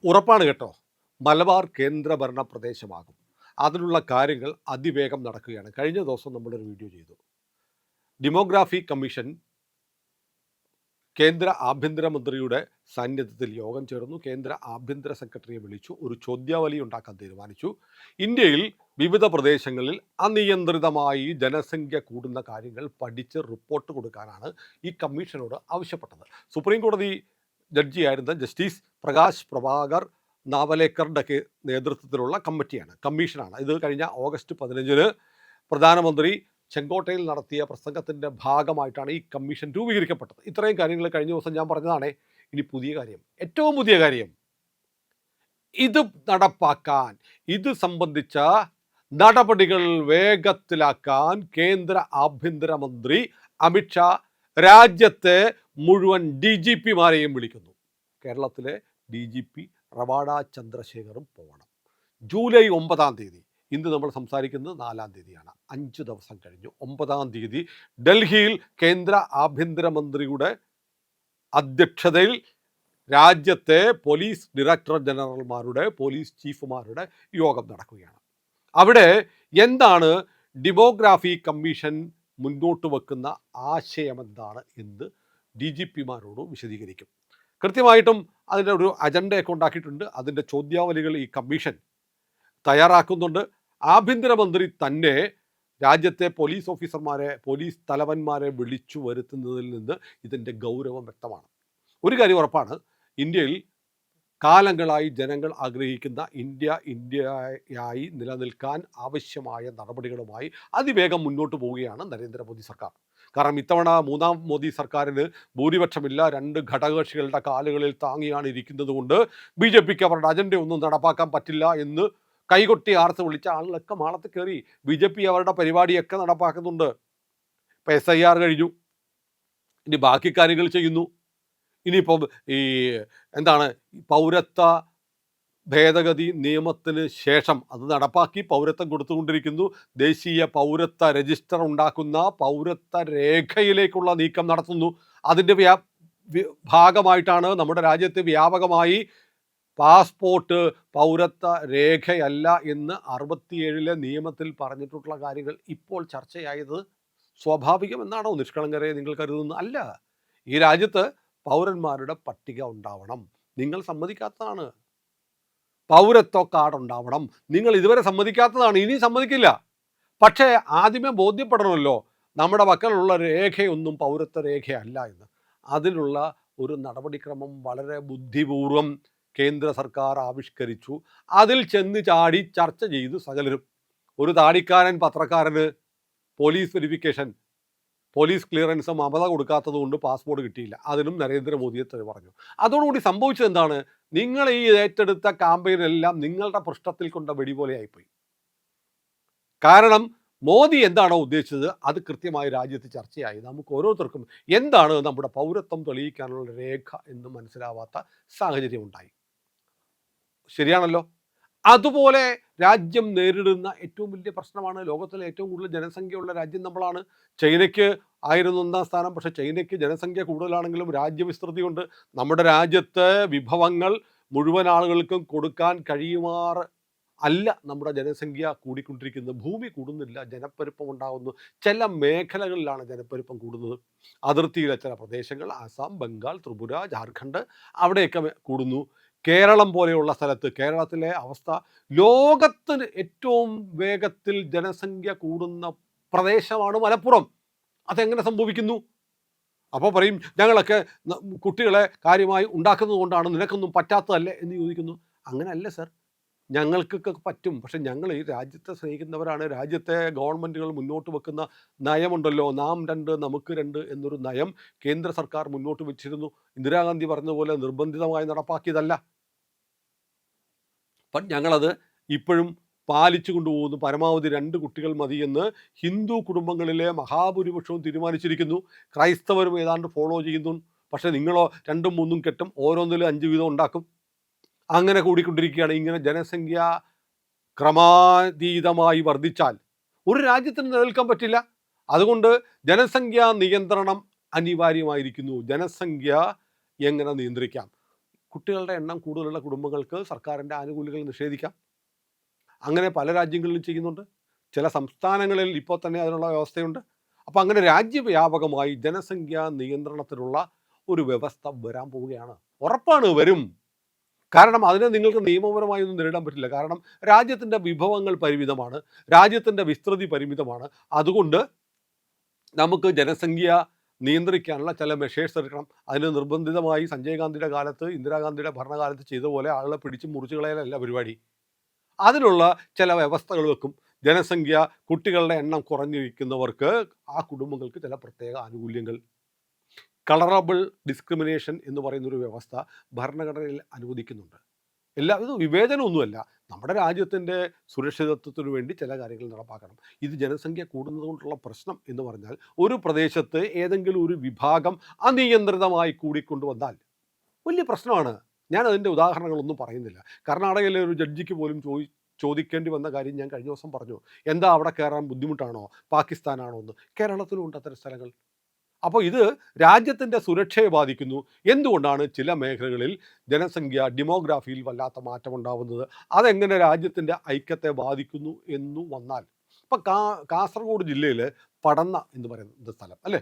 ഉറപ്പാണ് കേട്ടോ. മലബാർ കേന്ദ്രഭരണ പ്രദേശമാകും. അതിനുള്ള കാര്യങ്ങൾ അതിവേഗം നടക്കുകയാണ്. കഴിഞ്ഞ ദിവസം നമ്മളൊരു വീഡിയോ ചെയ്തു. ഡെമോഗ്രാഫി കമ്മീഷൻ കേന്ദ്ര ആഭ്യന്തരമന്ത്രിയുടെ സാന്നിധ്യത്തിൽ യോഗം ചേർന്നു. കേന്ദ്ര ആഭ്യന്തര സെക്രട്ടറിയെ വിളിച്ചു. ഒരു ചോദ്യാവലി ഉണ്ടാക്കാൻ തീരുമാനിച്ചു. ഇന്ത്യയിൽ വിവിധ പ്രദേശങ്ങളിൽ അനിയന്ത്രിതമായി ജനസംഖ്യ കൂടുന്ന കാര്യങ്ങൾ പഠിച്ച് റിപ്പോർട്ട് കൊടുക്കാനാണ് ഈ കമ്മീഷനോട് ആവശ്യപ്പെട്ടത്. സുപ്രീം കോടതി ജഡ്ജിയായിരുന്ന ജസ്റ്റിസ് പ്രകാശ് പ്രഭാകർ നാവലേക്കറുടെ നേതൃത്വത്തിലുള്ള കമ്മീഷനാണ്. ഇത് കഴിഞ്ഞ ഓഗസ്റ്റ് 15 പ്രധാനമന്ത്രി ചെങ്കോട്ടയിൽ നടത്തിയ പ്രസംഗത്തിൻ്റെ ഭാഗമായിട്ടാണ് ഈ കമ്മീഷൻ രൂപീകരിക്കപ്പെട്ടത്. ഇത്രയും കാര്യങ്ങൾ കഴിഞ്ഞ ദിവസം ഞാൻ പറഞ്ഞതാണ്. ഇനി പുതിയ കാര്യം, ഏറ്റവും പുതിയ കാര്യം, ഇത് നടപ്പാക്കാൻ, ഇത് സംബന്ധിച്ച നടപടികൾ വേഗത്തിലാക്കാൻ കേന്ദ്ര ആഭ്യന്തരമന്ത്രി അമിത്ഷാ രാജ്യത്തെ മുഴുവൻ DGPമാരെയും വിളിക്കുന്നു. കേരളത്തിലെ DGP റവാഡ ചന്ദ്രശേഖറും പോകണം. ജൂലൈ 9 ഇന്ന് നമ്മൾ സംസാരിക്കുന്നത് 4 5 ദിവസം കഴിഞ്ഞു. 9 ഡൽഹിയിൽ കേന്ദ്ര ആഭ്യന്തരമന്ത്രിയുടെ അധ്യക്ഷതയിൽ രാജ്യത്തെ പോലീസ് ഡയറക്ടർ ജനറൽമാരുടെ, പോലീസ് ചീഫുമാരുടെ യോഗം നടക്കുകയാണ്. അവിടെ എന്താണ് ഡെമോഗ്രാഫി കമ്മീഷൻ മുന്നോട്ട് വെക്കുന്ന ആശയമെന്താണ് എന്ന് DGPമാരോട് വിശദീകരിക്കും. കൃത്യമായിട്ടും അതിൻ്റെ ഒരു അജണ്ടയൊക്കെ ഉണ്ടാക്കിയിട്ടുണ്ട്. അതിൻ്റെ ചോദ്യാവലികൾ ഈ കമ്മീഷൻ തയ്യാറാക്കുന്നുണ്ട്. ആഭ്യന്തരമന്ത്രി തന്നെ രാജ്യത്തെ പോലീസ് ഓഫീസർമാരെ, പോലീസ് തലവന്മാരെ വിളിച്ചു വരുത്തുന്നതിൽ നിന്ന് ഇതിൻ്റെ ഗൗരവം വ്യക്തമാണ്. ഒരു കാര്യം ഉറപ്പാണ്, ഇന്ത്യയിൽ കാലങ്ങളായി ജനങ്ങൾ ആഗ്രഹിക്കുന്ന ഇന്ത്യയായി നിലനിൽക്കാൻ ആവശ്യമായ നടപടികളുമായി അതിവേഗം മുന്നോട്ട് പോവുകയാണ് നരേന്ദ്രമോദി സർക്കാർ. കാരണം ഇത്തവണ മൂന്നാം മോദി സർക്കാരിന് ഭൂരിപക്ഷമില്ല. 2 ഘടകകക്ഷികളുടെ കാലുകളിൽ താങ്ങിയാണ് ഇരിക്കുന്നത് കൊണ്ട് BJPക്ക് അവരുടെ അജണ്ടയൊന്നും നടപ്പാക്കാൻ പറ്റില്ല എന്ന് കൈകൊട്ടി ആർത്ത് വിളിച്ച ആളുകളൊക്കെ മാളത്ത് കയറി. BJP അവരുടെ പരിപാടിയൊക്കെ നടപ്പാക്കുന്നുണ്ട്. ഇപ്പം SIR കഴിഞ്ഞു, ഇനി ബാക്കി കാര്യങ്ങൾ ചെയ്യുന്നു. ഇനിയിപ്പം ഈ എന്താണ് പൗരത്വ ഭേദഗതി നിയമത്തിന് ശേഷം അത് നടപ്പാക്കി പൗരത്വം കൊടുത്തുകൊണ്ടിരിക്കുന്നു. ദേശീയ പൗരത്വ രജിസ്റ്റർ ഉണ്ടാക്കുന്ന പൗരത്വ രേഖയിലേക്കുള്ള നീക്കം നടത്തുന്നു. അതിൻ്റെ ഭാഗമായിട്ടാണ് നമ്മുടെ രാജ്യത്ത് വ്യാപകമായി പാസ്പോർട്ട് പൗരത്വ രേഖയല്ല എന്ന് 67 നിയമത്തിൽ പറഞ്ഞിട്ടുള്ള കാര്യങ്ങൾ ഇപ്പോൾ ചർച്ചയായത് സ്വാഭാവികമെന്നാണോ നിഷ്കളങ്കരെ നിങ്ങൾ കരുതുന്നത്? അല്ല. ഈ രാജ്യത്ത് പൗരന്മാരുടെ പട്ടിക ഉണ്ടാവണം. നിങ്ങൾ സമ്മതിക്കാത്തതാണ്. പൗരത്വ കാർഡ് ഉണ്ടാവണം. നിങ്ങൾ ഇതുവരെ സമ്മതിക്കാത്തതാണ്, ഇനി സമ്മതിക്കില്ല. പക്ഷേ ആദ്യമേ ബോധ്യപ്പെടണമല്ലോ നമ്മുടെ പക്കലുള്ള രേഖയൊന്നും പൗരത്വ രേഖയല്ല എന്ന്. അതിലുള്ള ഒരു നടപടിക്രമം വളരെ ബുദ്ധിപൂർവം കേന്ദ്ര സർക്കാർ ആവിഷ്കരിച്ചു. അതിൽ ചെന്ന് ചാടി ചർച്ച ചെയ്തു സകലരും. ഒരു താടിക്കാരൻ പത്രക്കാരന് police verification, police clearance Mamata കൊടുക്കാത്തത് കൊണ്ട് പാസ്പോർട്ട് കിട്ടിയില്ല. അതിനും നരേന്ദ്രമോദിയെ തെറി പറഞ്ഞു. അതോടുകൂടി സംഭവിച്ചത് എന്താണ്? നിങ്ങൾ ഈ ഏറ്റെടുത്ത ക്യാമ്പയിനെല്ലാം നിങ്ങളുടെ പൃഷ്ഠത്തിൽ കൊണ്ട വെടി പോലെ ആയിപ്പോയി. കാരണം മോദി എന്താണോ ഉദ്ദേശിച്ചത് അത് കൃത്യമായി രാജ്യത്ത് ചർച്ചയായി. നമുക്ക് ഓരോരുത്തർക്കും എന്താണ് നമ്മുടെ പൗരത്വം തെളിയിക്കാനുള്ള രേഖ എന്ന് മനസ്സിലാവാത്ത സാഹചര്യം ഉണ്ടായി. ശരിയാണല്ലോ. അതുപോലെ രാജ്യം നേരിടുന്ന ഏറ്റവും വലിയ പ്രശ്നമാണ്, ലോകത്തിലെ ഏറ്റവും കൂടുതൽ ജനസംഖ്യയുള്ള രാജ്യം നമ്മളാണ്. ചൈനയ്ക്ക് ആയിരുന്നു 1-ാം സ്ഥാനം. പക്ഷേ ചൈനയ്ക്ക് ജനസംഖ്യ കൂടുതലാണെങ്കിലും രാജ്യവിസ്തൃതിയുണ്ട്. നമ്മുടെ രാജ്യത്തെ വിഭവങ്ങൾ മുഴുവൻ ആളുകൾക്കും കൊടുക്കാൻ കഴിയുമാറ് അല്ല നമ്മുടെ ജനസംഖ്യ കൂടിക്കൊണ്ടിരിക്കുന്നത്. ഭൂമി കൂടുന്നില്ല, ജനപ്പെരുപ്പം ഉണ്ടാകുന്നു. ചില മേഖലകളിലാണ് ജനപ്പെരുപ്പം കൂടുന്നത്. അതിർത്തിയിലെ ചില പ്രദേശങ്ങൾ, ആസാം, ബംഗാൾ, ത്രിപുര, ജാർഖണ്ഡ്, അവിടെയൊക്കെ കൂടുന്നു. കേരളം പോലെയുള്ള സ്ഥലത്ത്, കേരളത്തിലെ അവസ്ഥ, ലോകത്തിന് ഏറ്റവും വേഗത്തിൽ ജനസംഖ്യ കൂടുന്ന പ്രദേശമാണ് മലപ്പുറം. അതെങ്ങനെ സംഭവിക്കുന്നു? അപ്പോൾ പറയും ഞങ്ങളൊക്കെ കുട്ടികളെ കാര്യമായി ഉണ്ടാക്കുന്നത് കൊണ്ടാണ്, നിനക്കൊന്നും പറ്റാത്തതല്ലേ എന്ന് ചോദിക്കുന്നു. അങ്ങനെയല്ല സർ, ഞങ്ങൾക്കൊക്കെ പറ്റും. പക്ഷെ ഞങ്ങൾ ഈ രാജ്യത്തെ സ്നേഹിക്കുന്നവരാണ്. രാജ്യത്തെ ഗവൺമെൻറ്റുകൾ മുന്നോട്ട് വെക്കുന്ന നയമുണ്ടല്ലോ, നാം 2 നമുക്ക് 2 എന്നൊരു നയം കേന്ദ്ര സർക്കാർ മുന്നോട്ട് വെച്ചിരുന്നു. ഇന്ദിരാഗാന്ധി പറഞ്ഞതുപോലെ നിർബന്ധിതമായി നടപ്പാക്കിയതല്ല. അപ്പം ഞങ്ങളത് ഇപ്പോഴും പാലിച്ചു കൊണ്ടുപോകുന്നു. പരമാവധി 2 കുട്ടികൾ മതിയെന്ന് ഹിന്ദു കുടുംബങ്ങളിലെ മഹാഭൂരിപക്ഷവും തീരുമാനിച്ചിരിക്കുന്നു. ക്രൈസ്തവരും ഏതാണ്ട് ഫോളോ ചെയ്യുന്നു. പക്ഷേ നിങ്ങളോ 2ഉം 3ഉം കെട്ടും, ഓരോന്നിലും 5 വീതം ഉണ്ടാക്കും. അങ്ങനെ കൂടിക്കൊണ്ടിരിക്കുകയാണ്. ഇങ്ങനെ ജനസംഖ്യ ക്രമാതീതമായി വർദ്ധിച്ചാൽ ഒരു രാജ്യത്തിന് നിലനിൽക്കാൻ പറ്റില്ല. അതുകൊണ്ട് ജനസംഖ്യാ നിയന്ത്രണം അനിവാര്യമായിരിക്കുന്നു. ജനസംഖ്യ എങ്ങനെ നിയന്ത്രിക്കാം? കുട്ടികളുടെ എണ്ണം കൂടുതലുള്ള കുടുംബങ്ങൾക്ക് സർക്കാരിൻ്റെ ആനുകൂല്യങ്ങൾ നിഷേധിക്കാം. അങ്ങനെ പല രാജ്യങ്ങളിലും ചെയ്യുന്നുണ്ട്. ചില സംസ്ഥാനങ്ങളിൽ ഇപ്പോൾ തന്നെ അതിനുള്ള വ്യവസ്ഥയുണ്ട്. അപ്പോൾ അങ്ങനെ രാജ്യവ്യാപകമായി ജനസംഖ്യാ നിയന്ത്രണത്തിനുള്ള ഒരു വ്യവസ്ഥ വരാൻ പോവുകയാണ്. ഉറപ്പാണ് വരും. കാരണം അതിനെ നിങ്ങൾക്ക് നിയമപരമായി ഒന്നും നേരിടാൻ പറ്റില്ല. കാരണം രാജ്യത്തിൻ്റെ വിഭവങ്ങൾ പരിമിതമാണ്, രാജ്യത്തിൻ്റെ വിസ്തൃതി പരിമിതമാണ്. അതുകൊണ്ട് നമുക്ക് ജനസംഖ്യ നിയന്ത്രിക്കാനുള്ള ചില മെഷേഴ്സ് എടുക്കണം. അതിന് നിർബന്ധിതമായി സഞ്ജയ് ഗാന്ധിയുടെ കാലത്ത്, ഇന്ദിരാഗാന്ധിയുടെ ഭരണകാലത്ത് ചെയ്ത പോലെ ആളുകളെ പിടിച്ച് മുറിച്ച് കളയാനല്ല പരിപാടി. അതിനുള്ള ചില വ്യവസ്ഥകൾ വെക്കും. ജനസംഖ്യ, കുട്ടികളുടെ എണ്ണം കുറഞ്ഞിരിക്കുന്നവർക്ക് ആ കുടുംബങ്ങൾക്ക് ചില പ്രത്യേക ആനുകൂല്യങ്ങൾ, കളറബിൾ ഡിസ്ക്രിമിനേഷൻ എന്ന് പറയുന്നൊരു വ്യവസ്ഥ ഭരണഘടനയിൽ അനുവദിക്കുന്നുണ്ട്. ഇത് വിവേചനമൊന്നുമല്ല, നമ്മുടെ രാജ്യത്തിൻ്റെ സുരക്ഷിതത്വത്തിനു വേണ്ടി ചില കാര്യങ്ങൾ നടപ്പാക്കണം. ഇത് ജനസംഖ്യ കൂടുന്നത് കൊണ്ടുള്ള പ്രശ്നം എന്ന് പറഞ്ഞാൽ ഒരു പ്രദേശത്ത് ഏതെങ്കിലും ഒരു വിഭാഗം അനിയന്ത്രിതമായി കൂടിക്കൊണ്ടുവന്നാൽ വലിയ പ്രശ്നമാണ്. ഞാൻ അതിൻ്റെ ഉദാഹരണങ്ങളൊന്നും പറയുന്നില്ല. കർണാടകയിലെ ഒരു ജഡ്ജിക്ക് പോലും ചോദിക്കേണ്ടി വന്ന കാര്യം ഞാൻ കഴിഞ്ഞ ദിവസം പറഞ്ഞു. എന്താ അവിടെ കയറാൻ ബുദ്ധിമുട്ടാണോ, പാകിസ്ഥാനാണോ എന്ന്. കേരളത്തിലും ഉണ്ട് അത്തരം സ്ഥലങ്ങൾ. അപ്പോൾ ഇത് രാജ്യത്തിൻ്റെ സുരക്ഷയെ ബാധിക്കുന്നു. എന്തുകൊണ്ടാണ് ചില മേഖലകളിൽ ജനസംഖ്യ ഡെമോഗ്രാഫിയിൽ വല്ലാത്ത മാറ്റമുണ്ടാവുന്നത്, അതെങ്ങനെ രാജ്യത്തിൻ്റെ ഐക്യത്തെ ബാധിക്കുന്നു എന്നു വന്നാൽ, ഇപ്പം കാസർഗോഡ് ജില്ലയിൽ പടന്ന എന്ന് പറയുന്ന സ്ഥലം അല്ലേ,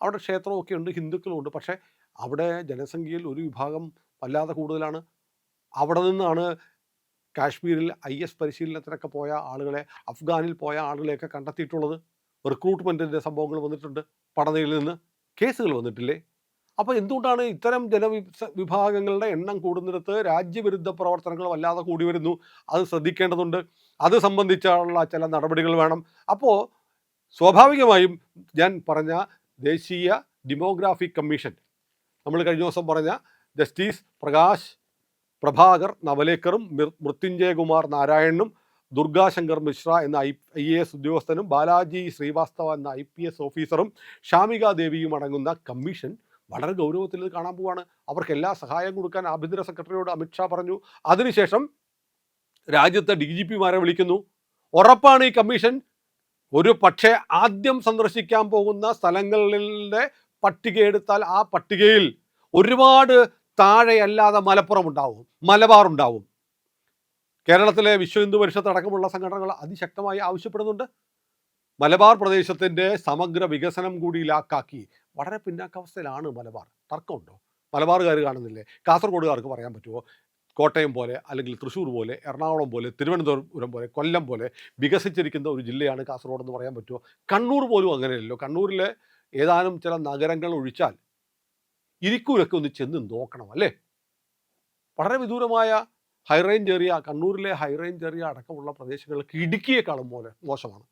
അവിടെ ക്ഷേത്രമൊക്കെ ഉണ്ട്, ഹിന്ദുക്കളുമുണ്ട്. പക്ഷേ അവിടെ ജനസംഖ്യയിൽ ഒരു വിഭാഗം വല്ലാതെ കൂടുതലാണ്. അവിടെ നിന്നാണ് കാശ്മീരിൽ IS പരിശീലനത്തിനൊക്കെ പോയ ആളുകളെ, അഫ്ഗാനിൽ പോയ ആളുകളെയൊക്കെ കണ്ടെത്തിയിട്ടുള്ളത്. റിക്രൂട്ട്മെൻറ്റിൻ്റെ സംഭവങ്ങൾ വന്നിട്ടുണ്ട്. പടനയിൽ നിന്ന് കേസുകൾ വന്നിട്ടില്ലേ? അപ്പോൾ എന്തുകൊണ്ടാണ് ഇത്തരം വിഭാഗങ്ങളുടെ എണ്ണം കൂടുന്നിടത്ത് രാജ്യവിരുദ്ധ പ്രവർത്തനങ്ങൾ വല്ലാതെ കൂടി വരുന്നു? അത് ശ്രദ്ധിക്കേണ്ടതുണ്ട്. അത് സംബന്ധിച്ചുള്ള ചില നടപടികൾ വേണം. അപ്പോൾ സ്വാഭാവികമായും ഞാൻ പറഞ്ഞ ദേശീയ ഡെമോഗ്രാഫിക് കമ്മീഷൻ, നമ്മൾ കഴിഞ്ഞ ദിവസം പറഞ്ഞ ജസ്റ്റിസ് പ്രഭാകർ നവലേക്കറും മൃത്യുഞ്ജയകുമാർ നാരായണനും ദുർഗാശങ്കർ മിശ്ര എന്ന IAS ഉദ്യോഗസ്ഥനും ബാലാജി ശ്രീവാസ്തവ എന്ന IPS ഓഫീസറും ഷാമിക ദേവിയും അടങ്ങുന്ന കമ്മീഷൻ വളരെ ഗൗരവത്തിൽ ഇത് കാണാൻ പോവാണ്. അവർക്ക് എല്ലാ സഹായം കൊടുക്കാൻ ആഭ്യന്തര സെക്രട്ടറിയോട് അമിത്ഷാ പറഞ്ഞു. അതിനുശേഷം രാജ്യത്തെ DGPമാരെ വിളിക്കുന്നു. ഉറപ്പാണ് ഈ കമ്മീഷൻ ഒരു പക്ഷേ ആദ്യം സന്ദർശിക്കാൻ പോകുന്ന സ്ഥലങ്ങളിലെ പട്ടിക എടുത്താൽ ആ പട്ടികയിൽ ഒരുപാട് താഴെയല്ലാതെ മലപ്പുറം ഉണ്ടാവും, മലബാർ ഉണ്ടാവും. കേരളത്തിലെ വിശ്വ ഹിന്ദു പരിഷത്ത് അടക്കമുള്ള സംഘടനകൾ അതിശക്തമായി ആവശ്യപ്പെടുന്നുണ്ട്. മലബാർ പ്രദേശത്തിൻ്റെ സമഗ്ര വികസനം കൂടി ലാക്കാക്കി. വളരെ പിന്നാക്കാവസ്ഥയിലാണ് മലബാർ. തർക്കമുണ്ടോ? മലബാറുകാർ കാണുന്നില്ലേ? കാസർഗോഡുകാർക്ക് പറയാൻ പറ്റുമോ കോട്ടയം പോലെ, അല്ലെങ്കിൽ തൃശ്ശൂർ പോലെ, എറണാകുളം പോലെ, തിരുവനന്തപുരം പോലെ, കൊല്ലം പോലെ വികസിച്ചിരിക്കുന്ന ഒരു ജില്ലയാണ് കാസർഗോഡ് എന്ന് പറയാൻ പറ്റുമോ? കണ്ണൂർ പോലും അങ്ങനെയല്ലോ. കണ്ണൂരിലെ ഏതാനും ചില നഗരങ്ങൾ ഒഴിച്ചാൽ ഇരിക്കൂരൊക്കെ ഒന്ന് ചെന്ന് നോക്കണം അല്ലേ? വളരെ വിദൂരമായ ഹൈറേഞ്ച് ഏരിയ, കണ്ണൂരിലെ ഹൈറേഞ്ച് ഏരിയ അടക്കമുള്ള പ്രദേശങ്ങൾക്ക് ഇടുക്കിയേക്കാളും മോശമാണ്.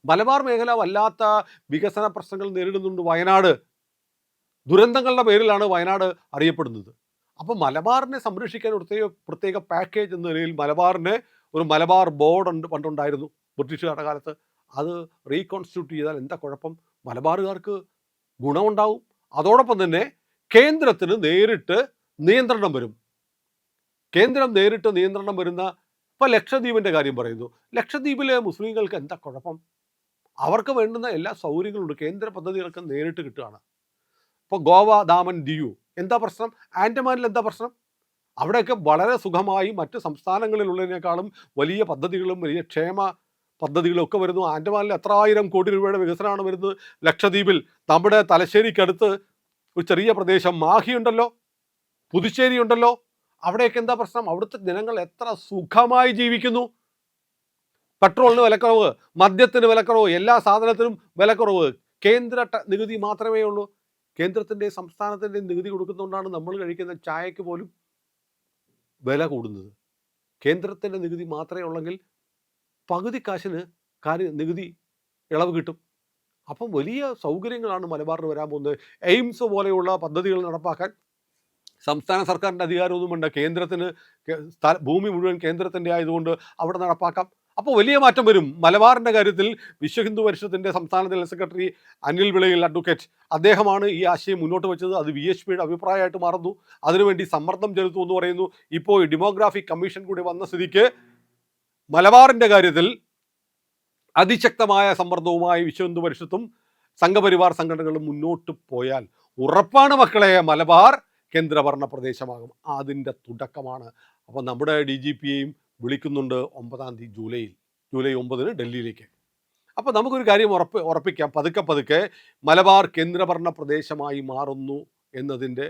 മലബാർ മേഖല വല്ലാത്ത വികസന പ്രശ്നങ്ങൾ നേരിടുന്നുണ്ട്. വയനാട് ദുരന്തങ്ങളുടെ പേരിലാണ് വയനാട് അറിയപ്പെടുന്നത്. അപ്പോൾ മലബാറിനെ സംരക്ഷിക്കാൻ പ്രത്യേക പാക്കേജ് എന്ന നിലയിൽ മലബാറിന് ഒരു മലബാർ ബോർഡ് പണ്ടുണ്ടായിരുന്നു ബ്രിട്ടീഷുകാരുടെ കാലത്ത്. അത് റീകോൺസ്റ്റിറ്റ്യൂട്ട് ചെയ്താൽ എന്താ കുഴപ്പം? മലബാറുകാർക്ക് ഗുണമുണ്ടാവും. അതോടൊപ്പം തന്നെ കേന്ദ്രത്തിന് നേരിട്ട് നിയന്ത്രണം വരും. കേന്ദ്രം നേരിട്ട് നിയന്ത്രണം വരുന്ന, ഇപ്പോൾ ലക്ഷദ്വീപിൻ്റെ കാര്യം പറയുന്നു. ലക്ഷദ്വീപിലെ മുസ്ലിങ്ങൾക്ക് എന്താ കുഴപ്പം? അവർക്ക് വേണ്ടുന്ന എല്ലാ സൗകര്യങ്ങളുണ്ട്. കേന്ദ്ര പദ്ധതികൾക്ക് നേരിട്ട് കിട്ടുകയാണ്. ഇപ്പോൾ ഗോവ, ദാമൻ, ദിയു എന്താ പ്രശ്നം? ആൻഡമാനിൽ എന്താ പ്രശ്നം? അവിടെയൊക്കെ വളരെ സുഖമായി മറ്റ് സംസ്ഥാനങ്ങളിലുള്ളതിനേക്കാളും വലിയ പദ്ധതികളും വലിയ ക്ഷേമ പദ്ധതികളും ഒക്കെ വരുന്നു. ആൻഡമാനിൽ എത്ര ആയിരം കോടി രൂപയുടെ വികസനമാണ് വരുന്നത്. ലക്ഷദ്വീപിൽ നമ്മുടെ തലശ്ശേരിക്കടുത്ത് ഒരു ചെറിയ പ്രദേശം മാഹി ഉണ്ടല്ലോ, പുതുച്ചേരി ഉണ്ടല്ലോ. അവിടെയൊക്കെ എന്താ പ്രശ്നം? അവിടുത്തെ ജനങ്ങൾ എത്ര സുഖമായി ജീവിക്കുന്നു. പെട്രോളിന് വിലക്കുറവ്, മദ്യത്തിന് വിലക്കുറവ്, എല്ലാ സാധനത്തിനും വിലക്കുറവ്. കേന്ദ്ര നികുതി മാത്രമേ ഉള്ളൂ. കേന്ദ്രത്തിൻ്റെയും സംസ്ഥാനത്തിൻ്റെയും നികുതി കൊടുക്കുന്നതുകൊണ്ടാണ് നമ്മൾ കഴിക്കുന്ന ചായക്ക് പോലും വില കൂടുന്നത്. കേന്ദ്രത്തിൻ്റെ നികുതി മാത്രമേ ഉള്ളെങ്കിൽ പകുതി കാശിന് നികുതി ഇളവ് കിട്ടും. അപ്പം വലിയ സൗകര്യങ്ങളാണ് മലബാറിന് വരാൻ പോകുന്നത്. എയിംസ് പോലെയുള്ള പദ്ധതികൾ നടപ്പാക്കാൻ സംസ്ഥാന സർക്കാരിൻ്റെ അധികാരമൊന്നും വേണ്ട. കേന്ദ്രത്തിന് ഭൂമി മുഴുവൻ കേന്ദ്രത്തിൻ്റെ ആയതുകൊണ്ട് അവിടെ നടപ്പാക്കാം. അപ്പോൾ വലിയ മാറ്റം വരും. മലബാറിൻ്റെ കാര്യത്തിൽ വിശ്വ ഹിന്ദു പരിഷത്തിൻ്റെ സംസ്ഥാന ജനറൽ സെക്രട്ടറി അനിൽ വിളയിൽ അഡ്വക്കേറ്റ്, അദ്ദേഹമാണ് ഈ ആശയം മുന്നോട്ട് വെച്ചത്. അത് VHPയുടെ അഭിപ്രായമായിട്ട് മാറുന്നു. അതിനുവേണ്ടി സമ്മർദ്ദം ചെലുത്തും എന്ന് പറയുന്നു. ഇപ്പോൾ ഈ ഡെമോഗ്രാഫിക് കമ്മീഷൻ കൂടി വന്ന സ്ഥിതിക്ക് മലബാറിൻ്റെ കാര്യത്തിൽ അതിശക്തമായ സമ്മർദ്ദവുമായി വിശ്വ ഹിന്ദു പരിഷത്തും സംഘപരിവാർ സംഘടനകളും മുന്നോട്ട് പോയാൽ ഉറപ്പാണ് മക്കളെ, മലബാർ കേന്ദ്രഭരണ പ്രദേശമാകും. അതിൻ്റെ തുടക്കമാണ്. അപ്പോൾ നമ്മുടെ DGPയെയും വിളിക്കുന്നുണ്ട് 9 തീയതി ജൂലൈ 9 ഡൽഹിയിലേക്ക്. അപ്പോൾ നമുക്കൊരു കാര്യം ഉറപ്പിക്കാം, പതുക്കെ പതുക്കെ മലബാർ കേന്ദ്രഭരണ പ്രദേശമായി മാറുന്നു എന്നതിൻ്റെ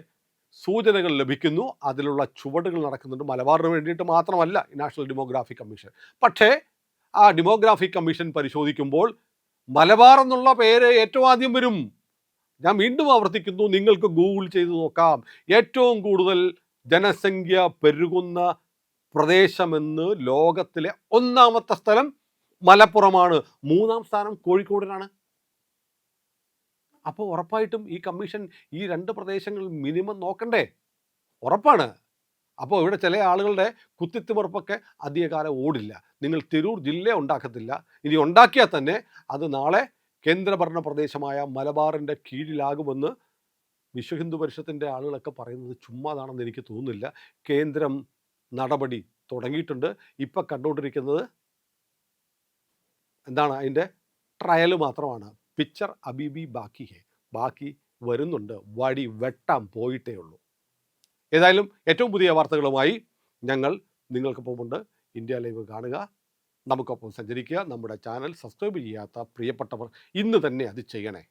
സൂചനകൾ ലഭിക്കുന്നു. അതിലുള്ള ചുവടുകൾ നടക്കുന്നുണ്ട്. മലബാറിന് വേണ്ടിയിട്ട് മാത്രമല്ല ഈ നാഷണൽ ഡെമോഗ്രാഫിക് കമ്മീഷൻ. പക്ഷേ ആ ഡെമോഗ്രാഫിക് കമ്മീഷൻ പരിശോധിക്കുമ്പോൾ മലബാർ എന്നുള്ള പേര് ഏറ്റവും ആദ്യം വരും. ഞാൻ വീണ്ടും ആവർത്തിക്കുന്നു, നിങ്ങൾക്ക് ഗൂഗിൾ ചെയ്ത് നോക്കാം. ഏറ്റവും കൂടുതൽ ജനസംഖ്യ പെരുകുന്ന പ്രദേശമെന്ന് ലോകത്തിലെ 1ാമത്തെ സ്ഥലം മലപ്പുറമാണ്. 3ാം സ്ഥാനം കോഴിക്കോടിനാണ്. അപ്പോൾ ഉറപ്പായിട്ടും ഈ കമ്മീഷൻ ഈ 2 പ്രദേശങ്ങൾ മിനിമം നോക്കണ്ടേ? ഉറപ്പാണ്. അപ്പോൾ ഇവിടെ ചില ആളുകളുടെ കുത്തിത്തിമറുപ്പൊക്കെ അധികകാലം ഓടില്ല. നിങ്ങൾ തിരൂർ ജില്ല ഉണ്ടാക്കത്തില്ല. ഇനി ഉണ്ടാക്കിയാൽ തന്നെ അത് നാളെ കേന്ദ്രഭരണ പ്രദേശമായ മലബാറിൻ്റെ കീഴിലാകുമെന്ന് വിശ്വ ഹിന്ദു പരിഷത്തിൻ്റെ ആളുകളൊക്കെ പറയുന്നത് ചുമ്മാതാണെന്ന് എനിക്ക് തോന്നുന്നില്ല. കേന്ദ്രം നടപടി തുടങ്ങിയിട്ടുണ്ട്. ഇപ്പം കണ്ടുകൊണ്ടിരിക്കുന്നത് എന്താണ്? അതിൻ്റെ ട്രയൽ മാത്രമാണ്. പിക്ചർ അബീബി ബാക്കി ഹേ, ബാക്കി വരുന്നുണ്ട്. വടി വെട്ടാൻ പോയിട്ടേ ഉള്ളൂ. ഏതായാലും ഏറ്റവും പുതിയ വാർത്തകളുമായി ഞങ്ങൾ നിങ്ങൾക്കൊപ്പമുണ്ട്. ഇന്ത്യ ലൈവ് കാണുക, നമുക്കൊപ്പം സഞ്ചരിക്കുക. നമ്മുടെ ചാനൽ സബ്സ്ക്രൈബ് ചെയ്യാത്ത പ്രിയപ്പെട്ടവർ ഇന്ന് തന്നെ അത് ചെയ്യണേ.